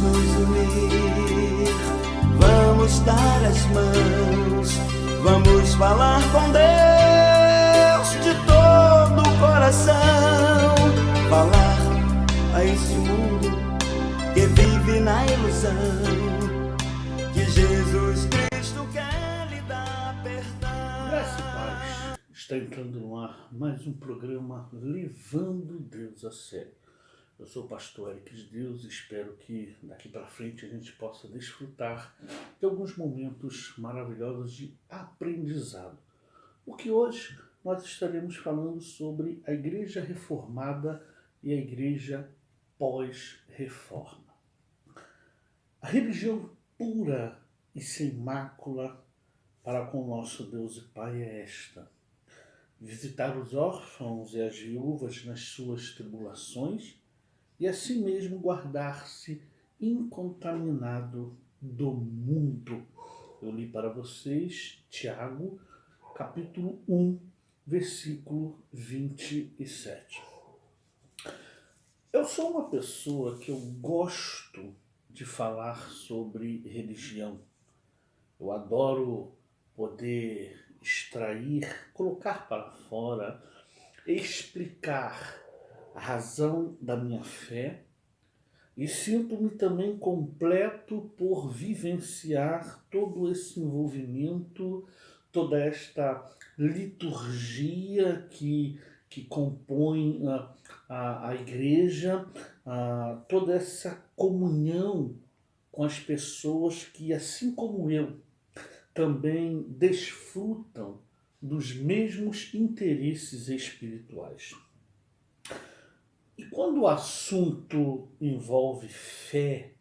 nos unir, vamos dar as mãos, vamos falar com Deus de todo o coração, falar a este mundo que vive na ilusão que Jesus Cristo quer lhe dar perdão. Graça e paz. Está entrando no ar mais um programa Levando Deus a Sério. Eu sou o pastor Eric de Deus e espero que daqui para frente a gente possa desfrutar de alguns momentos maravilhosos de aprendizado. Porque hoje nós estaremos falando sobre a Igreja Reformada e a Igreja pós-reforma. A religião pura e sem mácula para com o nosso Deus e Pai é esta: visitar os órfãos e as viúvas nas suas tribulações e assim mesmo guardar-se incontaminado do mundo. Eu li para vocês Tiago, capítulo 1, versículo 27. Eu sou uma pessoa que eu gosto de falar sobre religião. Eu adoro poder extrair, colocar para fora, explicar a razão da minha fé e sinto-me também completo por vivenciar todo esse envolvimento, toda esta liturgia que compõe a igreja, toda essa comunhão com as pessoas que, assim como eu, também desfrutam dos mesmos interesses espirituais. E quando o assunto envolve fé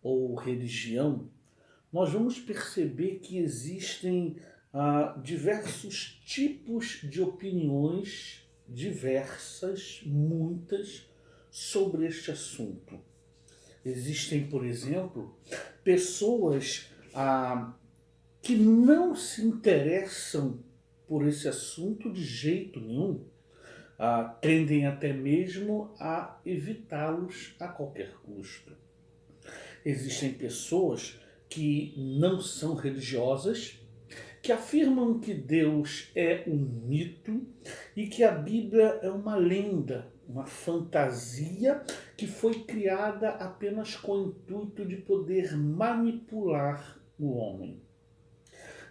ou religião, nós vamos perceber que existem diversos tipos de opiniões, diversas, muitas, sobre este assunto. Existem, por exemplo, pessoas que não se interessam por esse assunto de jeito nenhum. Tendem até mesmo a evitá-los a qualquer custo. Existem pessoas que não são religiosas, que afirmam que Deus é um mito e que a Bíblia é uma lenda, uma fantasia que foi criada apenas com o intuito de poder manipular o homem.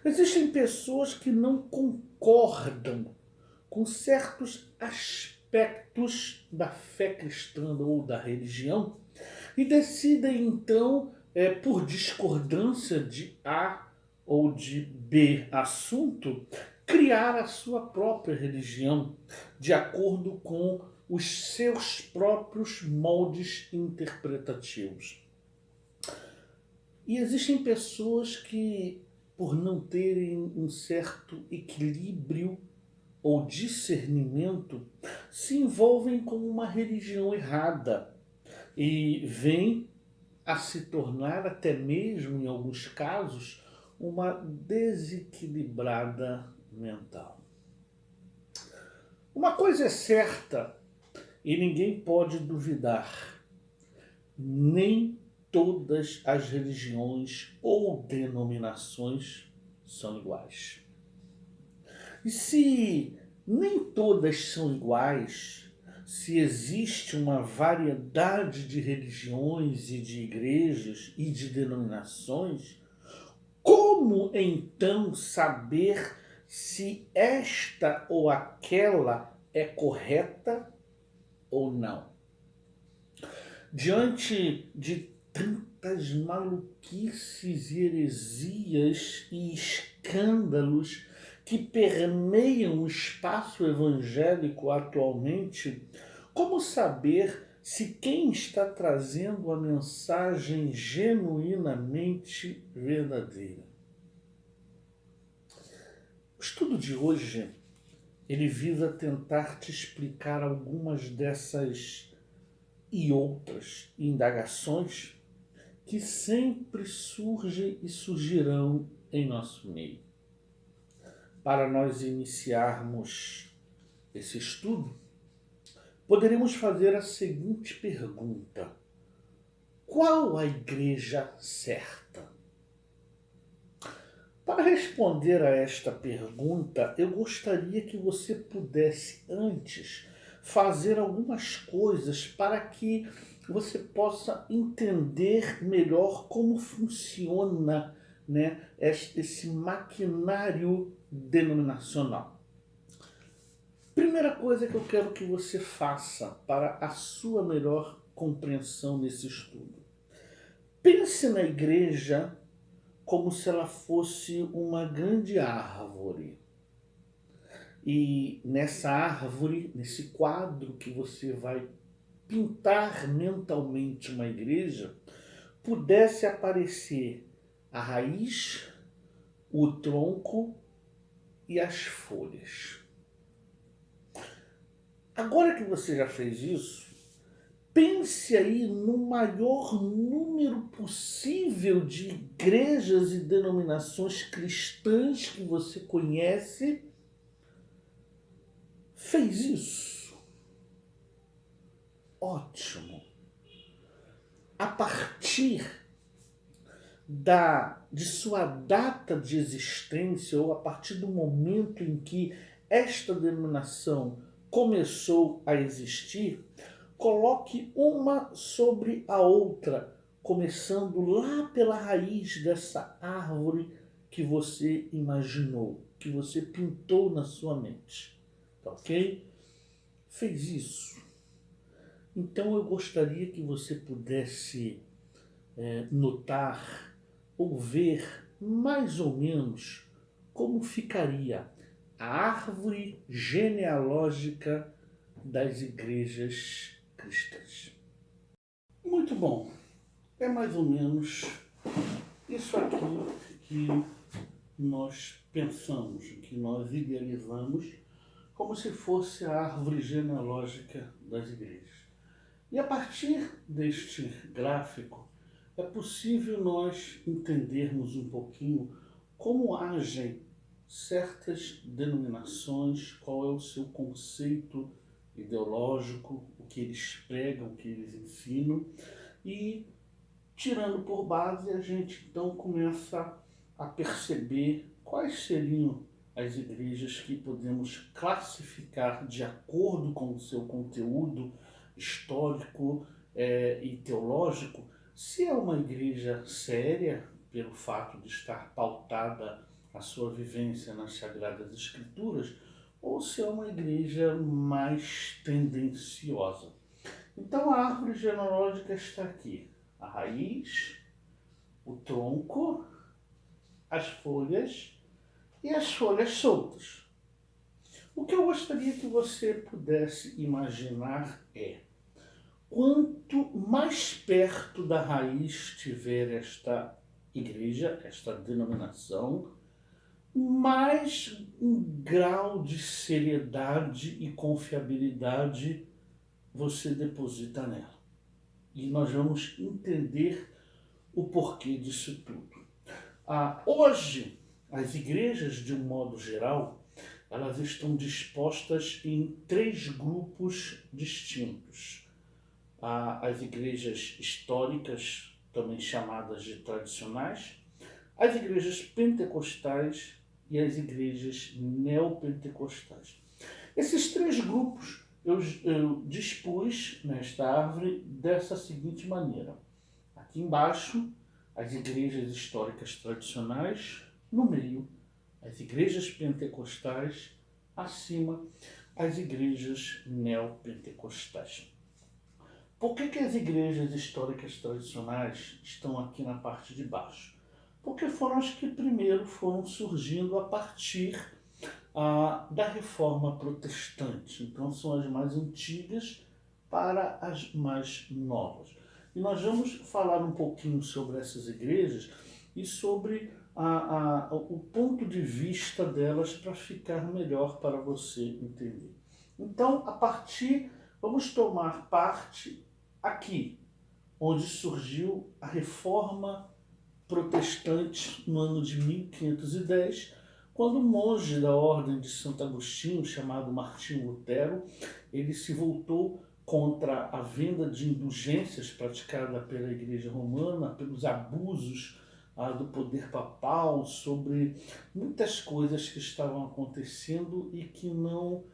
Existem pessoas que não concordam com certos aspectos da fé cristã ou da religião e decidem então, por discordância de A ou de B assunto, criar a sua própria religião de acordo com os seus próprios moldes interpretativos. E existem pessoas que, por não terem um certo equilíbrio ou discernimento, se envolvem com uma religião errada e vêm a se tornar, até mesmo em alguns casos, uma desequilibrada mental. Uma coisa é certa e ninguém pode duvidar: nem todas as religiões ou denominações são iguais. E se nem todas são iguais, se existe uma variedade de religiões e de igrejas e de denominações, como então saber se esta ou aquela é correta ou não? Diante de tantas maluquices, heresias e escândalos que permeiam o espaço evangélico atualmente, como saber se quem está trazendo a mensagem genuinamente verdadeira? O estudo de hoje, ele visa tentar te explicar algumas dessas e outras indagações que sempre surgem e surgirão em nosso meio. Para nós iniciarmos esse estudo, poderemos fazer a seguinte pergunta: qual a igreja certa? Para responder a esta pergunta, eu gostaria que você pudesse antes fazer algumas coisas para que você possa entender melhor como funciona, né, esse maquinário denominacional. Primeira coisa que eu quero que você faça para a sua melhor compreensão nesse estudo. Pense na igreja como se ela fosse uma grande árvore. E nessa árvore, nesse quadro que você vai pintar mentalmente uma igreja, pudesse aparecer a raiz, o tronco e as folhas. Agora que você já fez isso, pense aí no maior número possível de igrejas e denominações cristãs que você conhece. Fez isso? Ótimo. A partir de sua data de existência, ou a partir do momento em que esta denominação começou a existir, coloque uma sobre a outra, começando lá pela raiz dessa árvore que você imaginou, que você pintou na sua mente. Tá ok? Fez isso. Então eu gostaria que você pudesse notar ou ver mais ou menos como ficaria a árvore genealógica das igrejas cristãs. Muito bom. É mais ou menos isso aqui que nós pensamos, que nós idealizamos como se fosse a árvore genealógica das igrejas. E a partir deste gráfico é possível nós entendermos um pouquinho como agem certas denominações, qual é o seu conceito ideológico, o que eles pregam, o que eles ensinam, e tirando por base a gente então começa a perceber quais seriam as igrejas que podemos classificar de acordo com o seu conteúdo histórico e teológico, se é uma igreja séria, pelo fato de estar pautada a sua vivência nas Sagradas Escrituras, ou se é uma igreja mais tendenciosa. Então a árvore genealógica está aqui. A raiz, o tronco, as folhas e as folhas soltas. O que eu gostaria que você pudesse imaginar é: quanto mais perto da raiz estiver esta igreja, esta denominação, mais um grau de seriedade e confiabilidade você deposita nela. E nós vamos entender o porquê disso tudo. Hoje, as igrejas, de um modo geral, elas estão dispostas em 3 grupos distintos. As igrejas históricas, também chamadas de tradicionais, as igrejas pentecostais e as igrejas neopentecostais. Esses 3 grupos eu dispus nesta árvore dessa seguinte maneira. Aqui embaixo, as igrejas históricas tradicionais, no meio, as igrejas pentecostais, acima, as igrejas neopentecostais. Por que as igrejas históricas tradicionais estão aqui na parte de baixo? Porque foram as que primeiro foram surgindo a partir da Reforma Protestante. Então são as mais antigas para as mais novas. E nós vamos falar um pouquinho sobre essas igrejas e sobre o ponto de vista delas para ficar melhor para você entender. Então, vamos tomar parte aqui, onde surgiu a Reforma Protestante no ano de 1510, quando um monge da ordem de Santo Agostinho, chamado Martinho Lutero, ele se voltou contra a venda de indulgências praticada pela Igreja Romana, pelos abusos do poder papal, sobre muitas coisas que estavam acontecendo e que não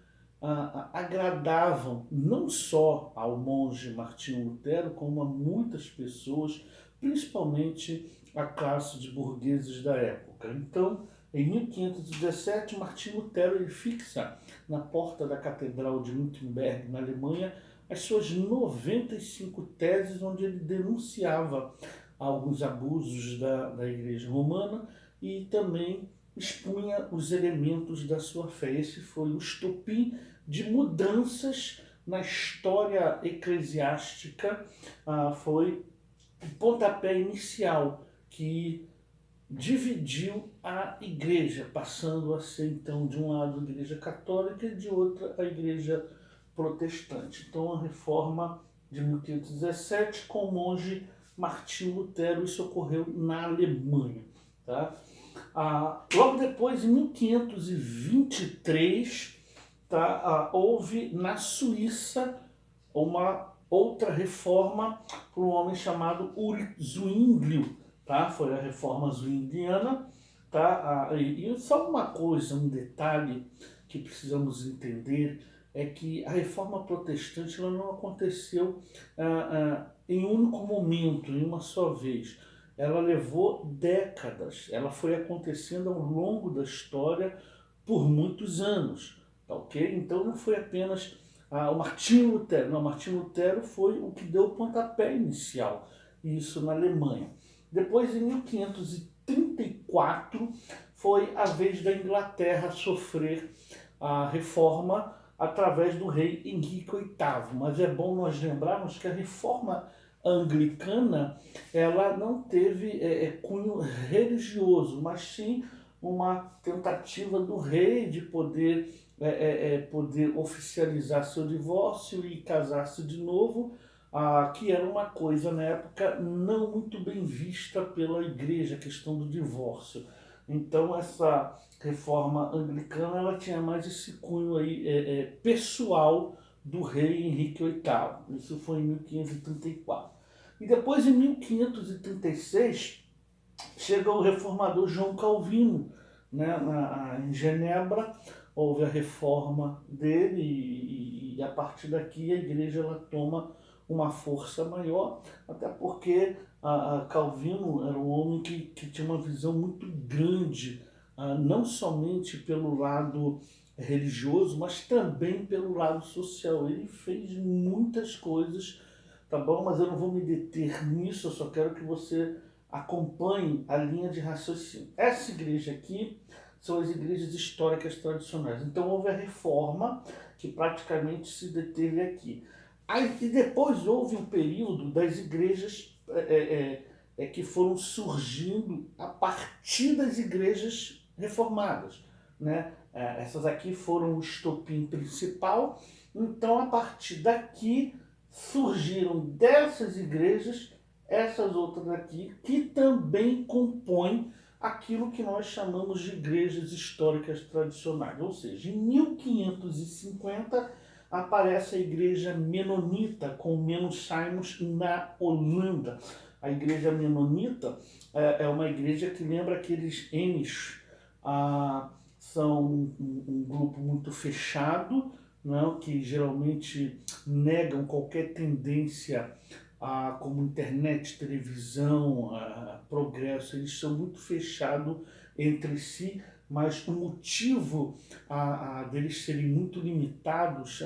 agradavam não só ao monge Martinho Lutero, como a muitas pessoas, principalmente a classe de burgueses da época. Então, em 1517, Martinho Lutero ele fixa na porta da Catedral de Wittenberg, na Alemanha, as suas 95 teses, onde ele denunciava alguns abusos da Igreja Romana e também expunha os elementos da sua fé. Esse foi o estopim de mudanças na história eclesiástica, foi o pontapé inicial que dividiu a igreja, passando a ser então de um lado a igreja católica e de outra a igreja protestante. Então a reforma de 1517 com o monge Martinho Lutero, isso ocorreu na Alemanha. Tá? Logo depois, em 1523, houve na Suíça uma outra reforma por um homem chamado Ulrich Zwinglio. Foi a reforma zwingliana. E só uma coisa, um detalhe que precisamos entender é que a reforma protestante ela não aconteceu em um único momento, em uma só vez. Ela levou décadas, ela foi acontecendo ao longo da história por muitos anos. Ok? Então não foi apenas o Martinho Lutero, não, Martinho Lutero foi o que deu o pontapé inicial, isso na Alemanha. Depois, em 1534, foi a vez da Inglaterra sofrer a reforma através do rei Henrique VIII. Mas é bom nós lembrarmos que a reforma anglicana ela não teve cunho religioso, mas sim uma tentativa do rei de poder oficializar seu divórcio e casar-se de novo, que era uma coisa na época não muito bem vista pela igreja, a questão do divórcio. Então essa reforma anglicana ela tinha mais esse cunho aí, pessoal do rei Henrique VIII. Isso foi em 1534. E depois, em 1536, chega o reformador João Calvino, né, em Genebra. Houve a reforma dele e a partir daqui a igreja ela toma uma força maior, até porque Calvino era um homem que tinha uma visão muito grande, não somente pelo lado religioso, mas também pelo lado social. Ele fez muitas coisas, tá bom? Mas eu não vou me deter nisso, eu só quero que você acompanhe a linha de raciocínio. Essa igreja aqui são as igrejas históricas tradicionais. Então houve a reforma que praticamente se deteve aqui. E depois houve um período das igrejas que foram surgindo a partir das igrejas reformadas, né? Essas aqui foram o estopim principal. Então a partir daqui surgiram dessas igrejas essas outras aqui que também compõem aquilo que nós chamamos de igrejas históricas tradicionais. Ou seja, em 1550 aparece a igreja menonita com Menno Simons na Holanda. A igreja menonita é uma igreja que lembra aqueles Amish, são um grupo muito fechado, não, que geralmente negam qualquer tendência como internet, televisão, progresso. Eles são muito fechados entre si, mas o motivo deles serem muito limitados,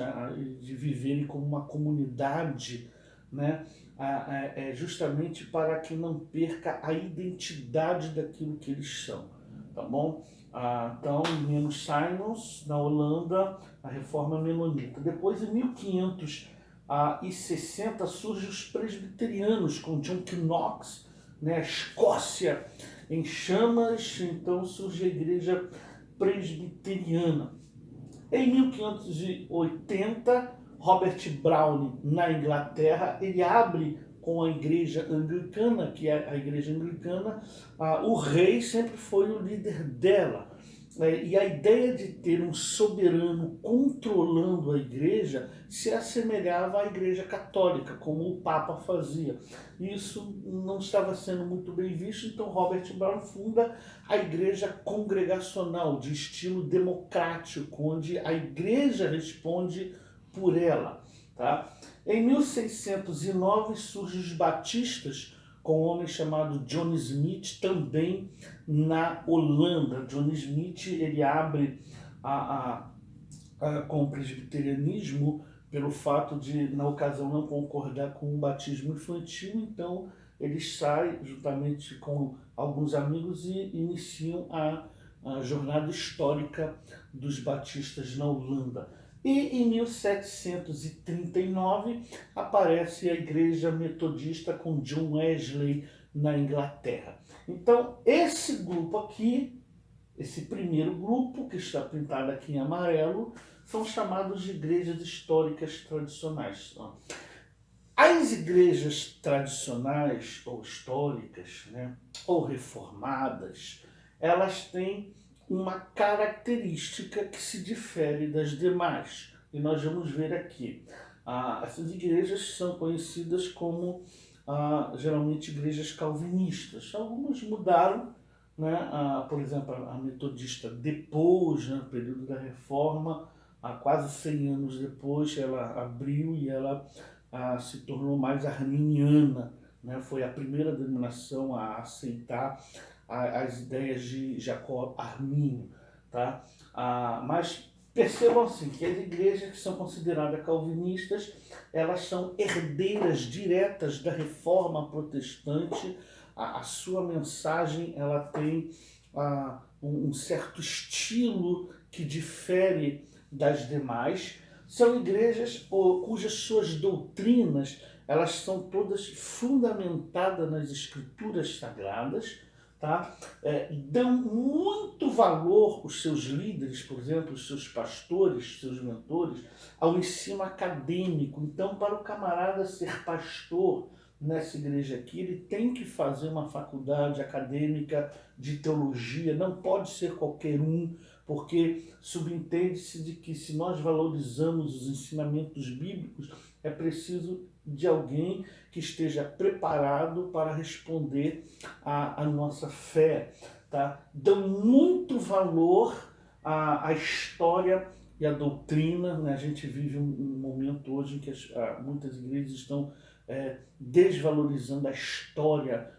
de viverem como uma comunidade, né, é justamente para que não perca a identidade daquilo que eles são, tá bom? Então, Menno Simons, na Holanda, a reforma menonita. Depois, em 1560, surgem os presbiterianos, com John Knox, né, a Escócia em chamas, então surge a igreja presbiteriana. Em 1580, Robert Browne, na Inglaterra, ele abre com a igreja anglicana, que é a igreja anglicana, o rei sempre foi o líder dela. E a ideia de ter um soberano controlando a igreja se assemelhava à igreja católica, como o Papa fazia. Isso não estava sendo muito bem visto, então Robert Brown funda a igreja congregacional, de estilo democrático, onde a igreja responde por ela. Tá? Em 1609 surgem os batistas, com um homem chamado John Smith, também na Holanda. John Smith ele abre com o presbiterianismo pelo fato de, na ocasião, não concordar com o batismo infantil, então ele sai juntamente com alguns amigos e iniciam a jornada histórica dos batistas na Holanda. E em 1739 aparece a Igreja Metodista com John Wesley na Inglaterra. Então, esse grupo aqui, esse primeiro grupo, que está pintado aqui em amarelo, são chamados de igrejas históricas tradicionais. As igrejas tradicionais ou históricas, né, ou reformadas, elas têm uma característica que se difere das demais. E nós vamos ver aqui. Essas igrejas são conhecidas como, geralmente, igrejas calvinistas. Algumas mudaram, né? Por exemplo, a metodista depois, né, no período da Reforma, há quase 100 anos depois, ela abriu e ela se tornou mais arminiana, né? Foi a primeira denominação a aceitar as ideias de Jacob Arminio, tá? Mas percebam assim que as igrejas que são consideradas calvinistas, elas são herdeiras diretas da reforma protestante. A sua mensagem ela tem um certo estilo que difere das demais. São igrejas cujas suas doutrinas elas são todas fundamentadas nas escrituras sagradas, tá? Dão muito valor os seus líderes, por exemplo, os seus pastores, seus mentores, ao ensino acadêmico. Então, para o camarada ser pastor nessa igreja aqui, ele tem que fazer uma faculdade acadêmica de teologia, não pode ser qualquer um, porque subentende-se de que se nós valorizamos os ensinamentos bíblicos, é preciso de alguém que esteja preparado para responder à nossa fé. Tá? Dão muito valor à história e à doutrina, né? A gente vive um momento hoje em que muitas igrejas estão desvalorizando a história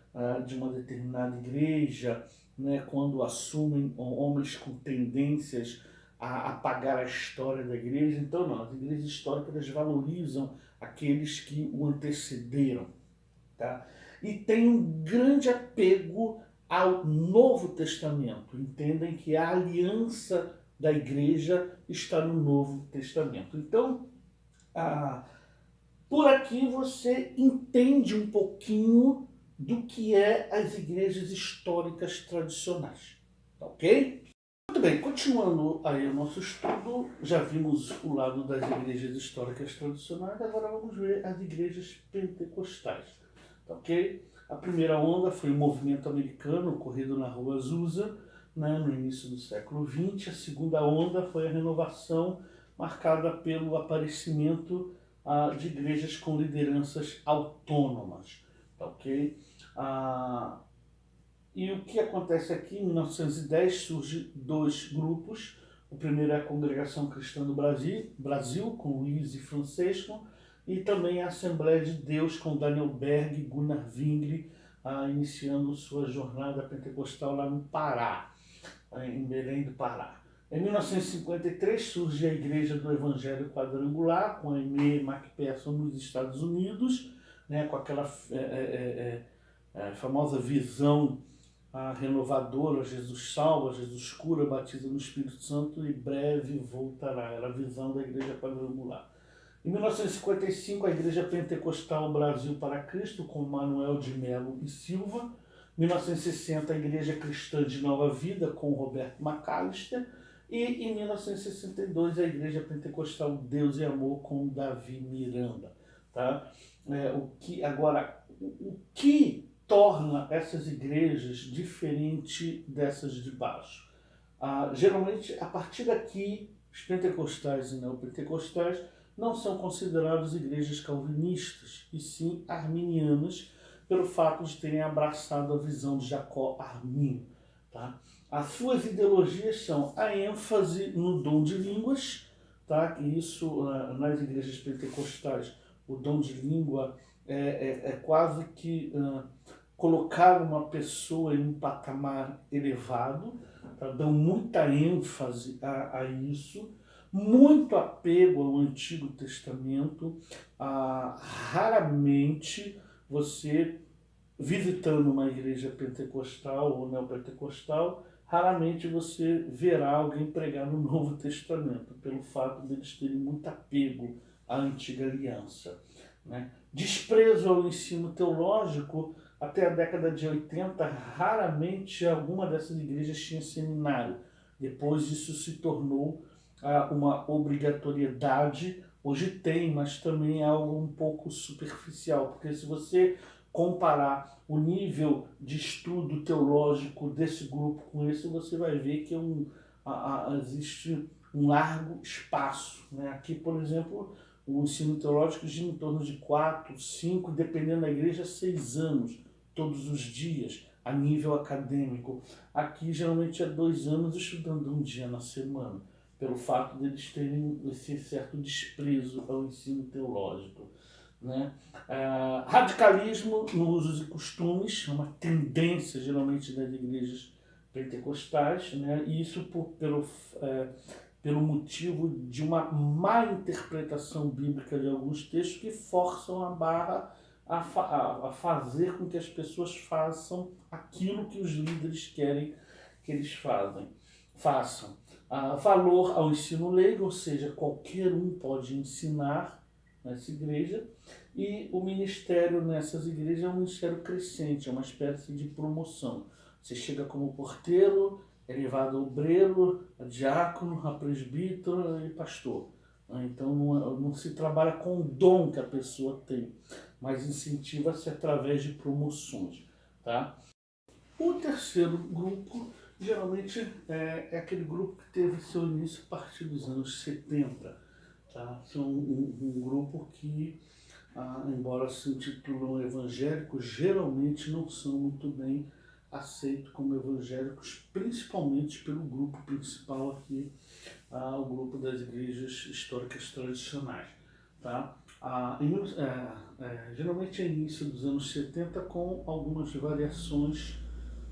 de uma determinada igreja, né? Quando assumem homens com tendências a apagar a história da igreja. Então, não, as igrejas históricas valorizam aqueles que o antecederam. Tá? E tem um grande apego ao Novo Testamento. Entendem que a aliança da igreja está no Novo Testamento. Então, por aqui você entende um pouquinho do que é as igrejas históricas tradicionais. Tá ok? Muito bem, continuando aí o nosso estudo, já vimos o lado das igrejas históricas tradicionais, agora vamos ver as igrejas pentecostais. Tá ok? A primeira onda foi o movimento americano ocorrido na Rua Azusa, né, no início do século XX. A segunda onda foi a renovação, marcada pelo aparecimento de igrejas com lideranças autônomas. Tá ok? E o que acontece aqui, em 1910, surge dois grupos. O primeiro é a Congregação Cristã do Brasil, com Luiz e Francisco, e também a Assembleia de Deus, com Daniel Berg e Gunnar Wingre, iniciando sua jornada pentecostal lá no Pará, em Belém do Pará. Em 1953 surge a Igreja do Evangelho Quadrangular, com a Aimee McPherson nos Estados Unidos, né, com aquela famosa visão renovadora: Jesus salva, Jesus cura, batiza no Espírito Santo e breve voltará. Era a visão da Igreja Quadrangular. Em 1955, a Igreja Pentecostal Brasil para Cristo, com Manuel de Melo e Silva. Em 1960, a Igreja Cristã de Nova Vida, com Roberto McAllister. E em 1962, a Igreja Pentecostal Deus e Amor, com Davi Miranda. Tá? O que torna essas igrejas diferentes dessas de baixo? Geralmente, a partir daqui, os pentecostais e neopentecostais não são considerados igrejas calvinistas, e sim arminianas, pelo fato de terem abraçado a visão de Jacó Armin. Tá? As suas ideologias são a ênfase no dom de línguas, tá? E isso nas igrejas pentecostais, o dom de língua é quase que colocar uma pessoa em um patamar elevado, tá? Dão muita ênfase a isso, muito apego ao Antigo Testamento. Raramente você, visitando uma igreja pentecostal ou neopentecostal, raramente você verá alguém pregar no Novo Testamento, pelo fato de eles terem muito apego à antiga aliança. Né? Desprezo ao ensino teológico. Até a década de 80, raramente alguma dessas igrejas tinha seminário. Depois isso se tornou uma obrigatoriedade. Hoje tem, mas também é algo um pouco superficial, porque se você comparar o nível de estudo teológico desse grupo com esse, você vai ver que existe um largo espaço. Né? Aqui, por exemplo, o ensino teológico gira em torno de 4, 5, dependendo da igreja, 6 anos, todos os dias, a nível acadêmico. Aqui, geralmente, é 2 anos estudando um dia na semana, pelo fato de eles terem esse certo desprezo ao ensino teológico. Né? Radicalismo nos usos e costumes, é uma tendência geralmente das igrejas pentecostais, né? E isso pelo motivo de uma má interpretação bíblica de alguns textos que forçam a barra a fazer com que as pessoas façam aquilo que os líderes querem que eles façam. Valor ao ensino leigo, ou seja, qualquer um pode ensinar nessa igreja, e o ministério nessas igrejas é um ministério crescente, é uma espécie de promoção. Você chega como porteiro, é levado a obreiro, a diácono, a presbítero e pastor. Então não se trabalha com o dom que a pessoa tem, mas incentiva-se através de promoções. Tá? O terceiro grupo, geralmente, é aquele grupo que teve seu início a partir dos anos 70. Tá? São um grupo que, embora se intitulam evangélicos, geralmente não são muito bem aceitos como evangélicos, principalmente pelo grupo principal aqui, o grupo das igrejas históricas tradicionais. Tá? Geralmente é início dos anos 70, com algumas variações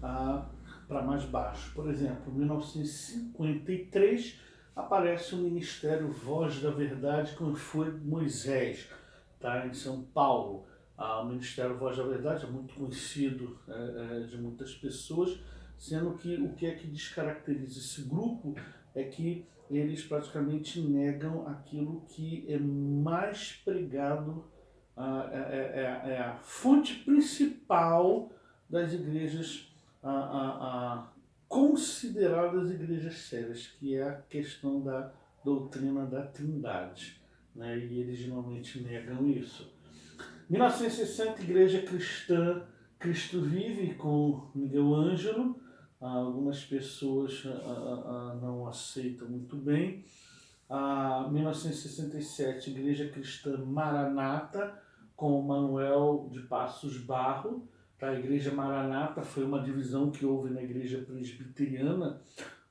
para mais baixo. Por exemplo, em 1953 aparece o Ministério Voz da Verdade, como foi Moisés, tá? Em São Paulo. O Ministério Voz da Verdade é muito conhecido de muitas pessoas, sendo que o que é que descaracteriza esse grupo é que eles praticamente negam aquilo que é mais pregado, é a fonte principal das igrejas consideradas igrejas sérias, que é a questão da doutrina da Trindade. Né? E eles geralmente negam isso. 1960, Igreja Cristã Cristo Vive, com Miguel Ângelo. Algumas pessoas não aceitam muito bem. 1967, Igreja Cristã Maranata, com Manuel de Passos Barro. A Igreja Maranata foi uma divisão que houve na Igreja Presbiteriana,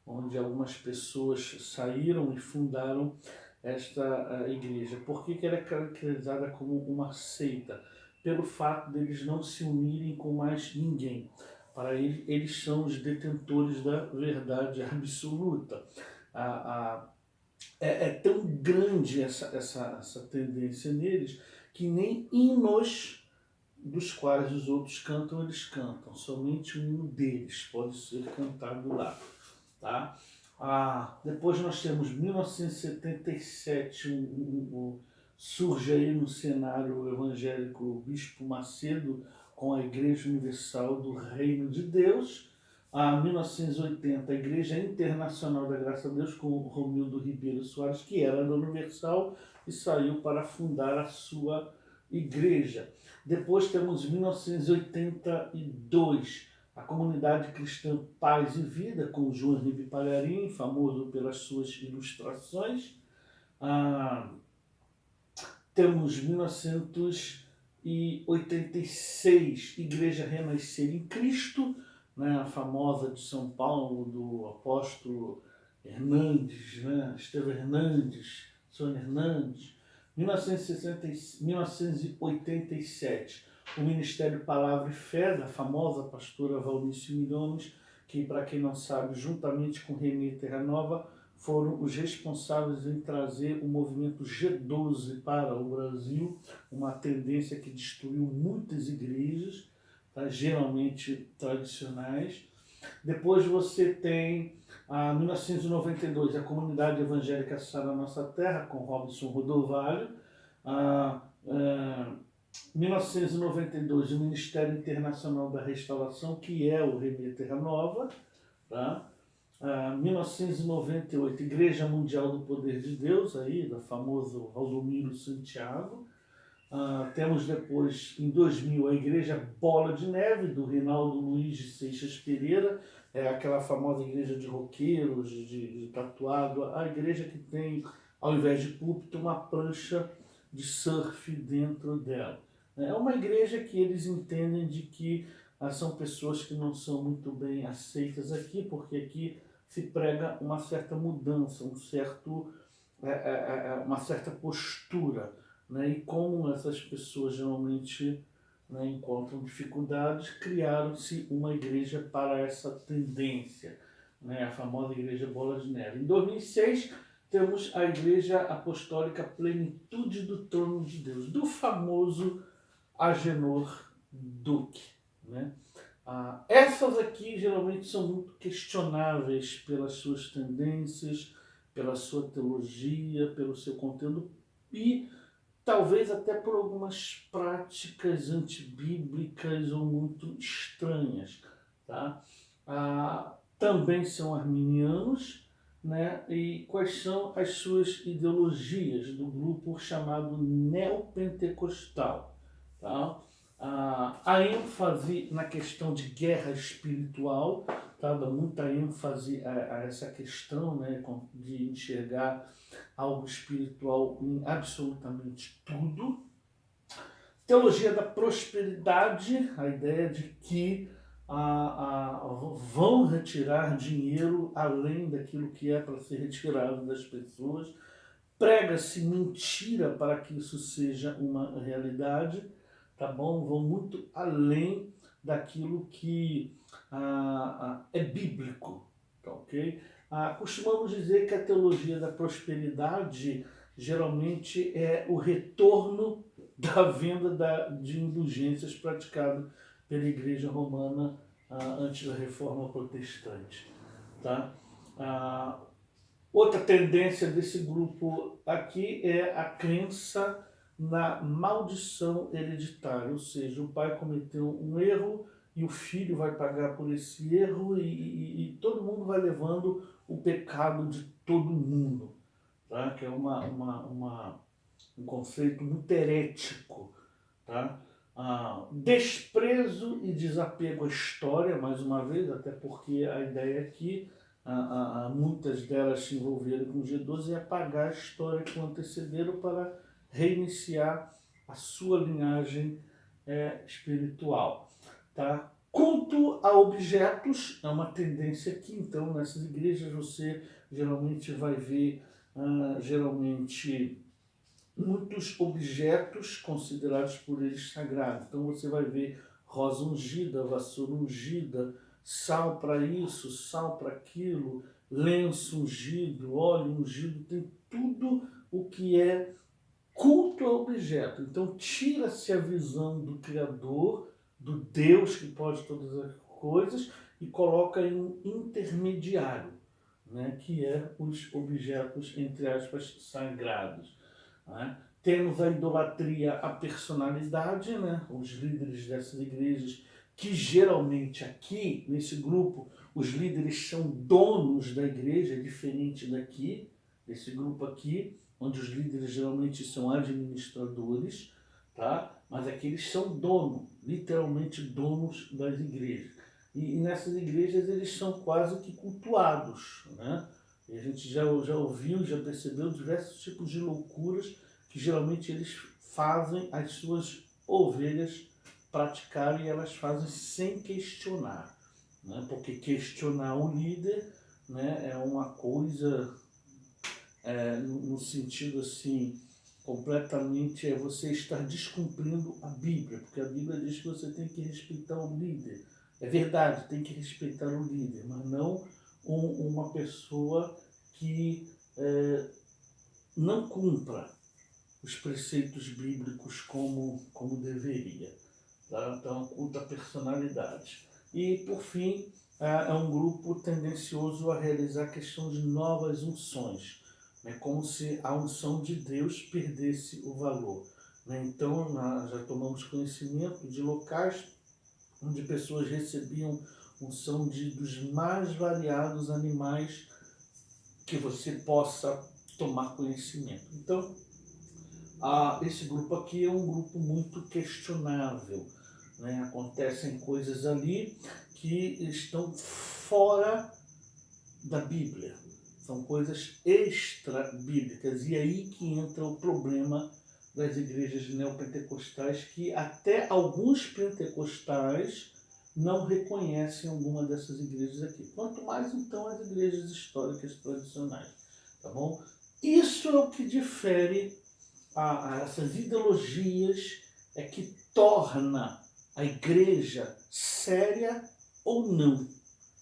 onde algumas pessoas saíram e fundaram esta igreja. Por que ela é caracterizada como uma seita? Pelo fato deles não se unirem com mais ninguém. Para eles são os detentores da verdade absoluta. É tão grande essa tendência neles que nem hinos dos quais os outros cantam, eles cantam. Somente o hino deles pode ser cantado lá. Tá? Depois nós temos 1977, surge aí no cenário evangélico o Bispo Macedo com a Igreja Universal do Reino de Deus. 1980, a Igreja Internacional da Graça de Deus, com o Romildo Ribeiro Soares, que era da Universal e saiu para fundar a sua igreja. Depois temos 1982, a comunidade cristã Paz e Vida, com João Ribe Palharim, famoso pelas suas ilustrações. Temos 1986, Igreja Renascer em Cristo, né, a famosa de São Paulo, do apóstolo Hernandes, né, Estevão Hernandes, Sônia Hernandes. 1987, o Ministério Palavra e Fé, da famosa pastora Valnice Milhomes, que, para quem não sabe, juntamente com Renê Terra Nova, foram os responsáveis em trazer o movimento G12 para o Brasil, uma tendência que destruiu muitas igrejas, tá, geralmente tradicionais. Depois você tem, em 1992, a Comunidade Evangélica Sara Nossa Terra, com Robson Rodovalho. 1992, o Ministério Internacional da Restauração, que é o Renê Terra Nova. Tá? 1998, Igreja Mundial do Poder de Deus, aí, da famoso Valdomiro Santiago. Temos depois, em 2000, a Igreja Bola de Neve, do Rinaldo Luiz de Seixas Pereira, aquela famosa igreja de roqueiros, de tatuado, a igreja que tem, ao invés de púlpito, uma prancha de surf dentro dela. É uma igreja que eles entendem de que são pessoas que não são muito bem aceitas aqui, porque aqui se prega uma certa mudança, uma certa postura. Né? E como essas pessoas geralmente, né, encontram dificuldades, criaram-se uma igreja para essa tendência, né? A famosa Igreja Bola de Neve. Em 2006, temos a Igreja Apostólica Plenitude do Trono de Deus, do famoso Agenor Duque. Né? Essas aqui geralmente são muito questionáveis pelas suas tendências, pela sua teologia, pelo seu conteúdo e talvez até por algumas práticas antibíblicas ou muito estranhas. Tá? Também são arminianos, né? E quais são as suas ideologias do grupo chamado neopentecostal? Tá? A ênfase na questão de guerra espiritual, tá? Dá muita ênfase a essa questão, né? De enxergar algo espiritual em absolutamente tudo. Teologia da prosperidade, a ideia de que vão retirar dinheiro além daquilo que é para ser retirado das pessoas. Prega-se mentira para que isso seja uma realidade, tá bom? Vão muito além daquilo que é bíblico, tá ok? Costumamos dizer que a teologia da prosperidade geralmente é o retorno da venda de indulgências praticado pela Igreja Romana antes da Reforma Protestante. Tá? Outra tendência desse grupo aqui é a crença na maldição hereditária, ou seja, o pai cometeu um erro e o filho vai pagar por esse erro e todo mundo vai levando o pecado de todo mundo, tá? Que é um conceito muito herético. Tá? Desprezo e desapego à história, mais uma vez, até porque a ideia aqui, muitas delas se envolveram com G12, é apagar a história que o antecederam para reiniciar a sua linhagem espiritual. Tá? Culto a objetos é uma tendência aqui, então nessas igrejas você geralmente vai ver muitos objetos considerados por eles sagrados. Então você vai ver rosa ungida, vassoura ungida, sal para isso, sal para aquilo, lenço ungido, óleo ungido, tem tudo o que é culto a objeto. Então tira-se a visão do Criador, do Deus que pode todas as coisas, e coloca em um intermediário, né, que é os objetos, entre aspas, sagrados. Né? Temos a idolatria à personalidade, né? Os líderes dessas igrejas, que geralmente aqui, nesse grupo, os líderes são donos da igreja, diferente daqui, desse grupo aqui, onde os líderes geralmente são administradores, tá? Mas aqui eles são donos, literalmente donos das igrejas. e nessas igrejas eles são quase que cultuados, né? E a gente já ouviu, já percebeu diversos tipos de loucuras que geralmente eles fazem as suas ovelhas praticarem, e elas fazem sem questionar, né? Porque questionar o líder, né, é uma coisa, no sentido assim, completamente é você estar descumprindo a Bíblia, porque a Bíblia diz que você tem que respeitar o líder. É verdade, tem que respeitar o líder, mas não uma pessoa que não cumpra os preceitos bíblicos como deveria. Tá? Então, culto à personalidade. E, por fim, é um grupo tendencioso a realizar a questão de novas unções, né? Como se a unção de Deus perdesse o valor. Né? Então, nós já tomamos conhecimento de locais onde pessoas recebiam unção dos mais variados animais que você possa tomar conhecimento. Então, esse grupo aqui é um grupo muito questionável, né? Acontecem coisas ali que estão fora da Bíblia, são coisas extra-bíblicas, e aí que entra o problema das igrejas neopentecostais, que até alguns pentecostais não reconhecem alguma dessas igrejas aqui. Quanto mais então as igrejas históricas tradicionais, tá bom? Isso é o que difere essas ideologias, é que torna a igreja séria ou não.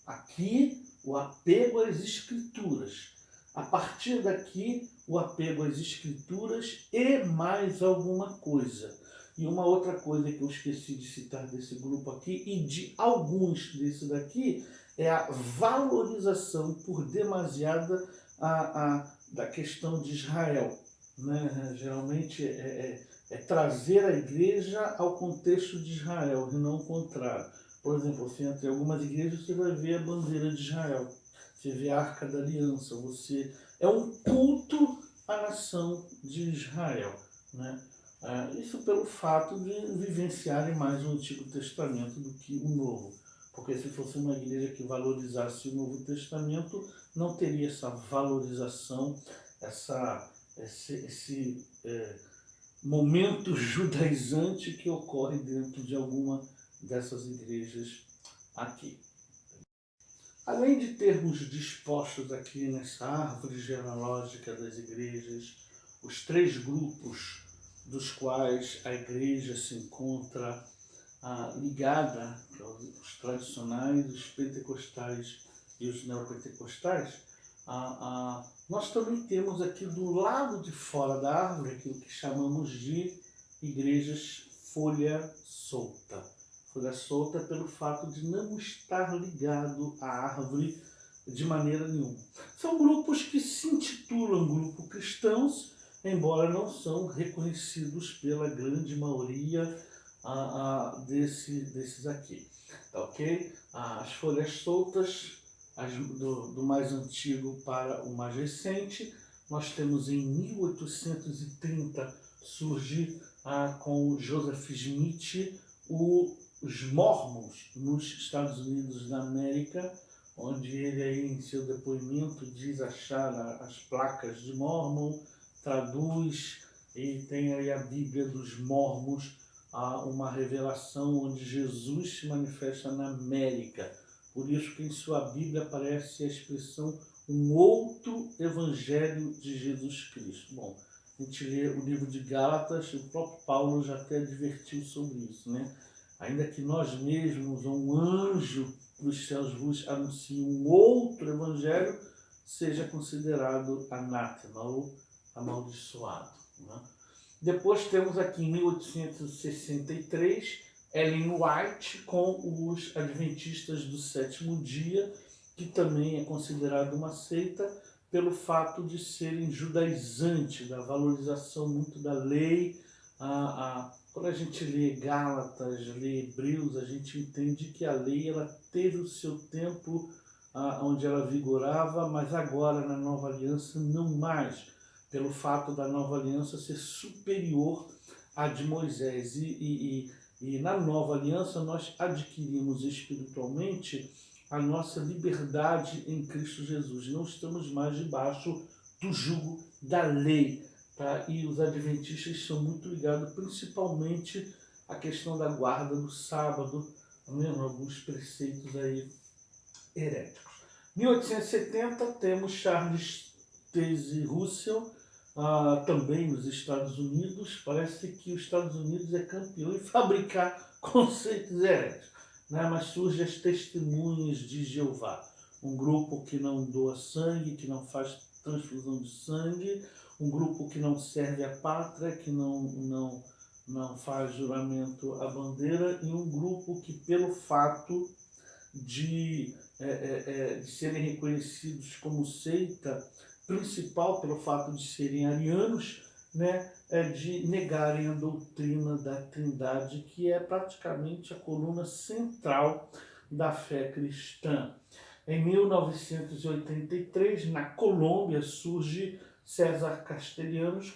Aqui, o apego às escrituras. A partir daqui, o apego às escrituras e mais alguma coisa. E uma outra coisa que eu esqueci de citar desse grupo aqui e de alguns desse daqui é a valorização por demasiada da questão de Israel. Né? Geralmente é trazer a igreja ao contexto de Israel e não o contrário. Por exemplo, você entra em algumas igrejas, você vai ver a bandeira de Israel, você vê a Arca da Aliança, é um culto à nação de Israel. Né? Isso pelo fato de vivenciarem mais o Antigo Testamento do que o Novo. Porque se fosse uma igreja que valorizasse o Novo Testamento, não teria essa valorização, esse momento judaizante que ocorre dentro de alguma dessas igrejas aqui. Além de termos dispostos aqui nessa árvore genealógica das igrejas, os três grupos dos quais a igreja se encontra ligada, os tradicionais, os pentecostais e os neopentecostais, nós também temos aqui do lado de fora da árvore aquilo que chamamos de igrejas folha solta. Folha solta pelo fato de não estar ligado à árvore de maneira nenhuma. São grupos que se intitulam grupo cristãos, embora não são reconhecidos pela grande maioria desses aqui. Tá, ok? As folhas soltas, do mais antigo para o mais recente, nós temos em 1830 surge com Joseph Smith os Mormons nos Estados Unidos da América, onde ele aí em seu depoimento diz achar as placas de Mormon, traduz e tem aí a Bíblia dos Mormons, uma revelação onde Jesus se manifesta na América. Por isso que em sua Bíblia aparece a expressão um outro evangelho de Jesus Cristo. Bom, a gente lê o livro de Gálatas, o próprio Paulo já até advertiu sobre isso, né? Ainda que nós mesmos, ou um anjo dos céus vos anuncie um outro evangelho, seja considerado anátema ou amaldiçoado. Né? Depois temos aqui em 1863 Ellen White com os Adventistas do Sétimo Dia, que também é considerado uma seita pelo fato de serem judaizantes, da valorização muito da lei. Quando a gente lê Gálatas, lê Hebreus, a gente entende que a lei ela teve o seu tempo onde ela vigorava, mas agora na Nova Aliança não mais, pelo fato da Nova Aliança ser superior à de Moisés. E E na nova aliança nós adquirimos espiritualmente a nossa liberdade em Cristo Jesus. Não estamos mais debaixo do jugo da lei. Tá? E os adventistas são muito ligados principalmente à questão da guarda do sábado, alguns preceitos aí heréticos. 1870 temos Charles Taze Russell, também nos Estados Unidos. Parece que os Estados Unidos é campeão em fabricar conceitos heréticos, né? Mas surgem as Testemunhas de Jeová, um grupo que não doa sangue, que não faz transfusão de sangue, um grupo que não serve a pátria, que não faz juramento à bandeira, e um grupo que, pelo fato de serem reconhecidos como seita principal, pelo fato de serem arianos, né, de negarem a doutrina da Trindade, que é praticamente a coluna central da fé cristã. Em 1983, na Colômbia, surge César Castellanos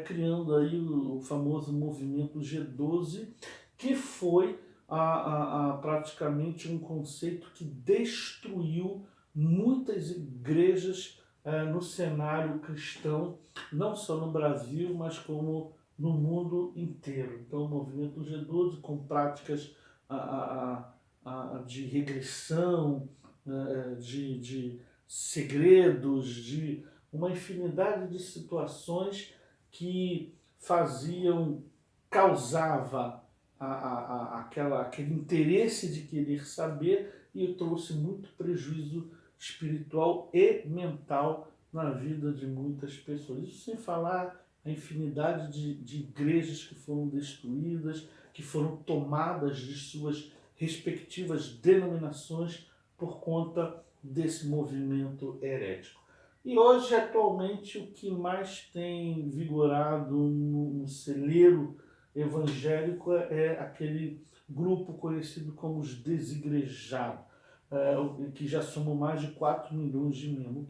criando aí o famoso movimento G12, que foi praticamente um conceito que destruiu muitas igrejas no cenário cristão, não só no Brasil, mas como no mundo inteiro. Então, o movimento G12, com práticas de regressão, de segredos, de uma infinidade de situações que causava aquele interesse de querer saber, e trouxe muito prejuízo espiritual e mental na vida de muitas pessoas. Isso sem falar a infinidade de igrejas que foram destruídas, que foram tomadas de suas respectivas denominações por conta desse movimento herético. E hoje, atualmente, o que mais tem vigorado no celeiro evangélico é aquele grupo conhecido como os desigrejados, que já somam mais de 4 milhões de membros.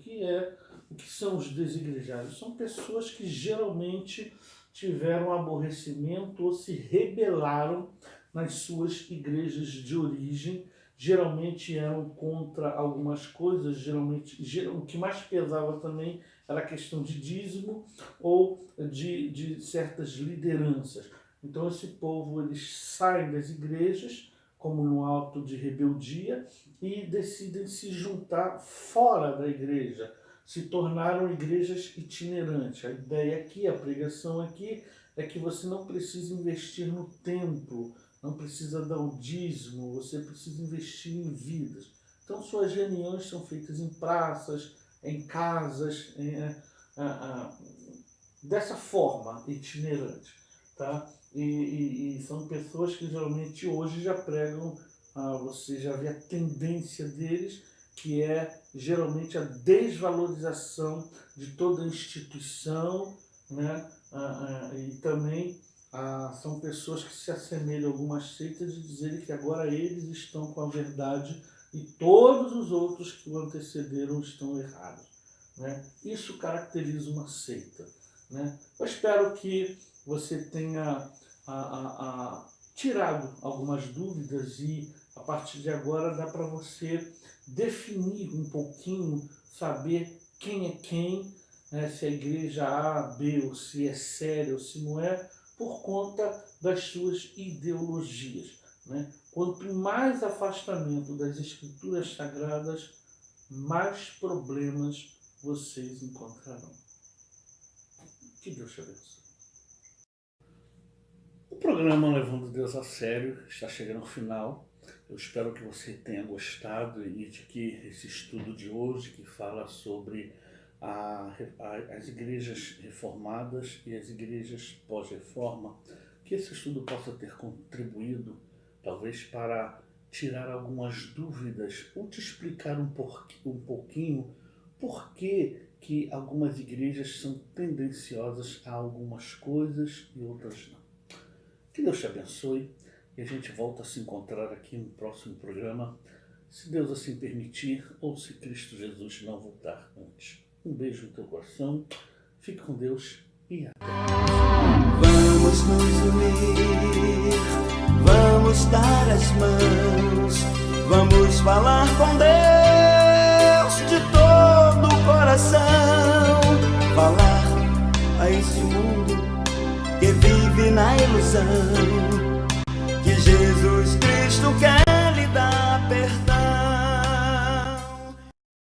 O que são os desigrejados? São pessoas que geralmente tiveram aborrecimento ou se rebelaram nas suas igrejas de origem. Geralmente eram contra algumas coisas, o que mais pesava também era a questão de dízimo ou de certas lideranças. Então esse povo, eles saem das igrejas como num ato de rebeldia e decidem se juntar fora da igreja, se tornaram igrejas itinerantes. A ideia aqui, a pregação aqui, é que você não precisa investir no templo, não precisa dar o dízimo, você precisa investir em vidas. Então suas reuniões são feitas em praças, em casas, dessa forma, itinerante. Tá? E são pessoas que geralmente hoje já pregam, você já vê a tendência deles, que é geralmente a desvalorização de toda a instituição, né? E também são pessoas que se assemelham a algumas seitas de dizerem que agora eles estão com a verdade e todos os outros que o antecederam estão errados, né? Isso caracteriza uma seita, né? Eu espero que você tenha tirado algumas dúvidas e a partir de agora dá para você definir um pouquinho, saber quem é quem, né? Se é a igreja A, B, ou se é séria ou se não é, por conta das suas ideologias, né? Quanto mais afastamento das escrituras sagradas, mais problemas vocês encontrarão. Que Deus te abençoe. O programa Levando Deus a Sério está chegando ao final. Eu espero que você tenha gostado e de que esse estudo de hoje, que fala sobre as igrejas reformadas e as igrejas pós-reforma, que esse estudo possa ter contribuído, talvez, para tirar algumas dúvidas ou te explicar um pouquinho por que algumas igrejas são tendenciosas a algumas coisas e outras não. Que Deus te abençoe e a gente volta a se encontrar aqui no próximo programa, se Deus assim permitir ou se Cristo Jesus não voltar antes. Um beijo no teu coração, fique com Deus e até. Vamos nos unir as mãos, vamos falar com Deus de todo o coração. Falar a esse mundo que vive na ilusão